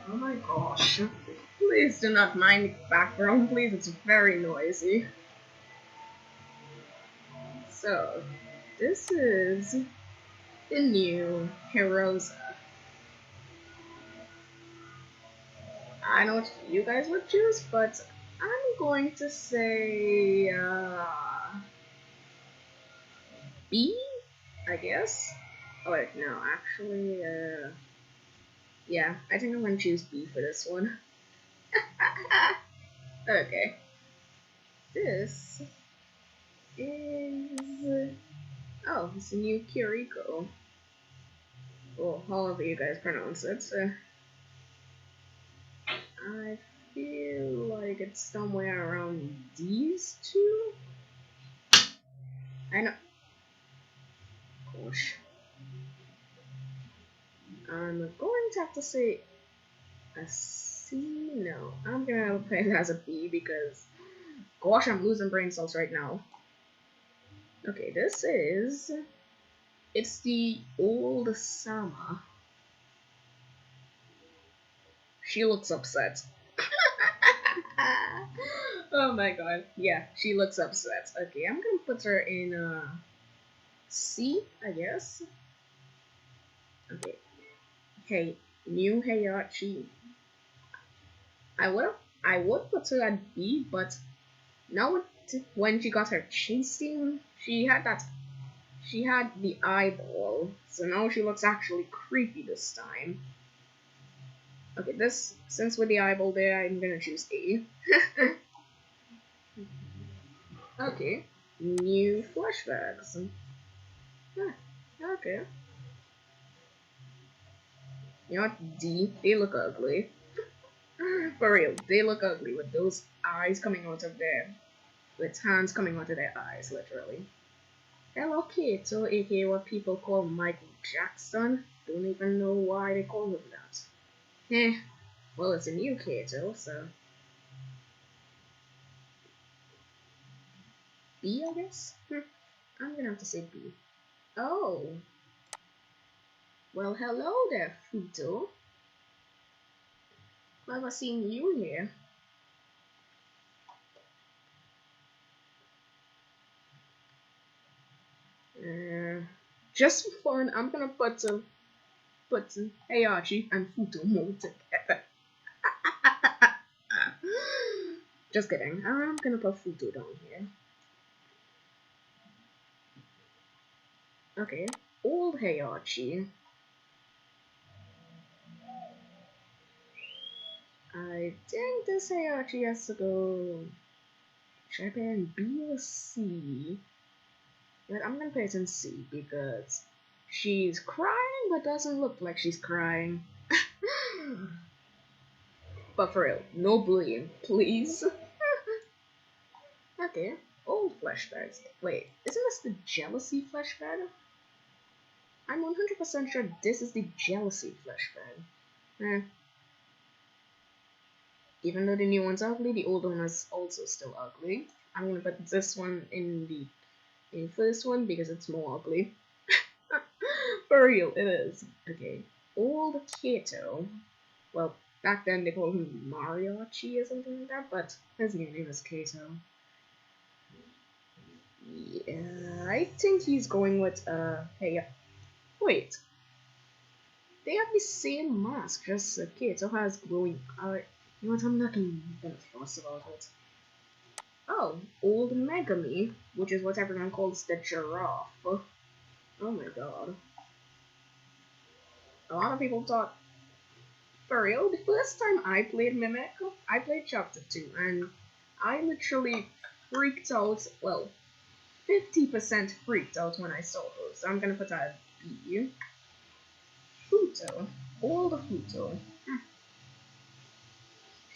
Oh my gosh. Please do not mind the background, please. It's very noisy. So, this is the new Heroes. I know what you guys would choose, but I'm going to say B, I guess. Oh wait, no, actually, yeah, I think I'm gonna choose B for this one. Okay, this is it's a new Kiriko. Well, however you guys pronounce it. I feel like it's somewhere around these two. I know. Gosh. I'm going to have to say a C. No, I'm gonna put it as a B because, gosh, I'm losing brain cells right now. Okay, this is. It's the old Sama. She looks upset. Oh my god. Yeah, she looks upset. Okay, I'm gonna put her in C, I guess. Okay. Hey, new Heihachi. I would put her at B, but now when she got her chasing, she had the eyeball, so now she looks actually creepy this time. Okay, this since with the eyeball there, I'm gonna choose A. Okay, new flashbacks. Huh, okay, you know what? D. They look ugly. For real, they look ugly with those eyes coming out of their, with hands coming out of their eyes, literally. Hello Kato, aka what people call Michael Jackson. Don't even know why they call him that. Eh, well, it's a new Kato, so B, I guess? I'm gonna have to say B. Oh, well, hello there, Futo. Never seen you here. Just for fun, I'm gonna put Heihachi and Futo more together. Just kidding. I'm gonna put Futo down here. Okay, old Heihachi. I think this Heihachi has to go. Should I put in B or C? But I'm gonna put it in C because she's crying but doesn't look like she's crying. But for real, no bullying, please. Okay, old flashbacks. Wait, isn't this the jealousy flashback? I'm 100% sure this is the jealousy flashback. Eh. Even though the new one's ugly, the old one is also still ugly. I'm gonna put this one in the first one because it's more ugly. For real, it is. Okay. Old Kato. Well, back then they called him Mariachi or something like that, but his new name is Kato. Yeah, I think he's going with, hey, wait. They have the same mask, just Kato has glowing eye. You know what, I'm not gonna fuss about it. Oh, old Megami, which is what everyone calls the giraffe. Oh my god. A lot of people thought, for real, the first time I played Mimic, I played Chapter 2, and I literally freaked out, well, 50% freaked out when I saw her, so I'm gonna put that B. Futo. Old Futo.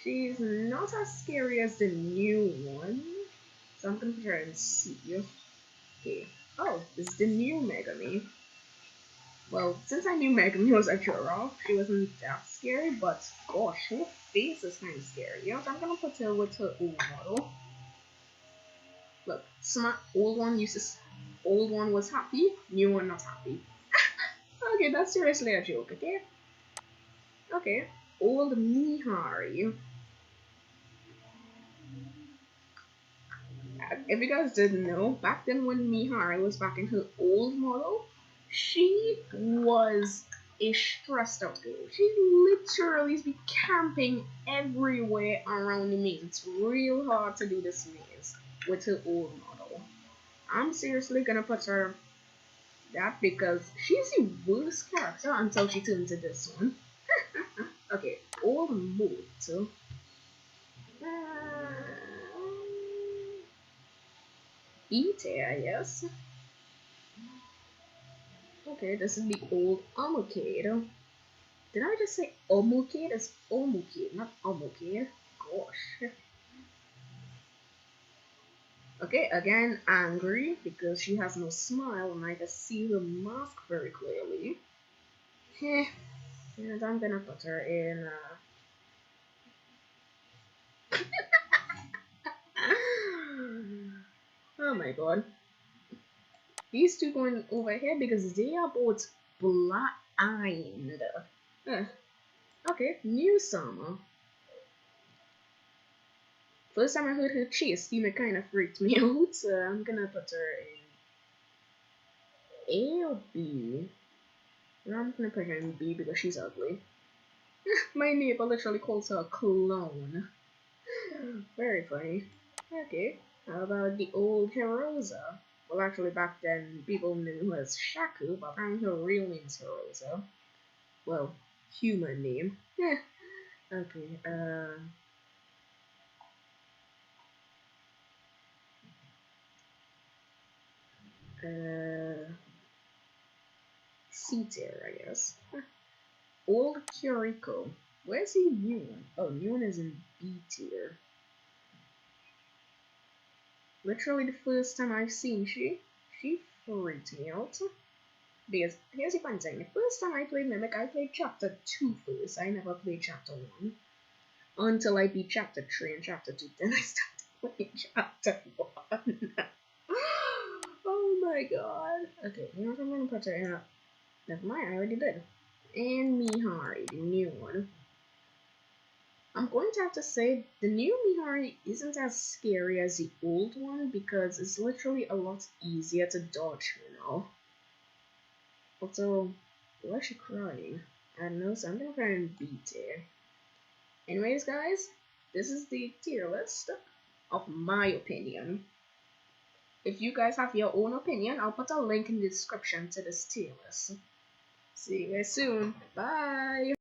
She's not as scary as the new one, so I'm gonna put her in C. Okay. Oh, this is the new Megami. Well, since I knew Megami was a giraffe, she wasn't that scary, but gosh, her face is kind of scary. You know what, I'm gonna put her with her old model. Look, old one was happy, new one not happy. Okay, that's seriously a joke, okay? Okay. Old Mihari. If you guys didn't know, back then when Mihari was back in her old model, she was a stressed out girl. She literally be camping everywhere around the maze. It's real hard to do this maze with her old model. I'm seriously gonna put her that because she's the worst character until she turns into this one. Okay, old mode. I guess. Okay, this is the old Omocade. Did I just say Omocade? It's Omocade, not Omocade. Gosh. Okay, again, angry because she has no smile and I can see her mask very clearly. Heh. And I'm gonna put her in, Oh my god. These two going over here because they are both blind. Okay, new summer. First time I heard her chase theme, it kind of freaked me out, so I'm gonna put her in A or B. No, I'm gonna put her in B because she's ugly. My neighbor literally calls her a clone. Very funny. Okay, how about the old Hirosa? Well, actually, back then, people knew her as Shaku, but apparently her real name is Hirosa. Well, human name. Okay, C tier, I guess. Old Kiriko. Where's he new one? Oh, new one is in B tier. Literally the first time I've seen she freaked me out. Because here's the fun thing, the first time I played Mimic, I played chapter 2 first. I never played chapter 1. Until I beat chapter 3 and chapter 2. Then I started playing chapter 1. Oh my god. Okay, you know what, I'm gonna put her in. Never mind, I already did. And Mihari, the new one. I'm going to have to say the new Mihari isn't as scary as the old one because it's literally a lot easier to dodge her now. Also, why is she crying? I don't know, so I'm gonna try and beat her. Anyways, guys, this is the tier list of my opinion. If you guys have your own opinion, I'll put a link in the description to this tier list. See you guys soon. Bye!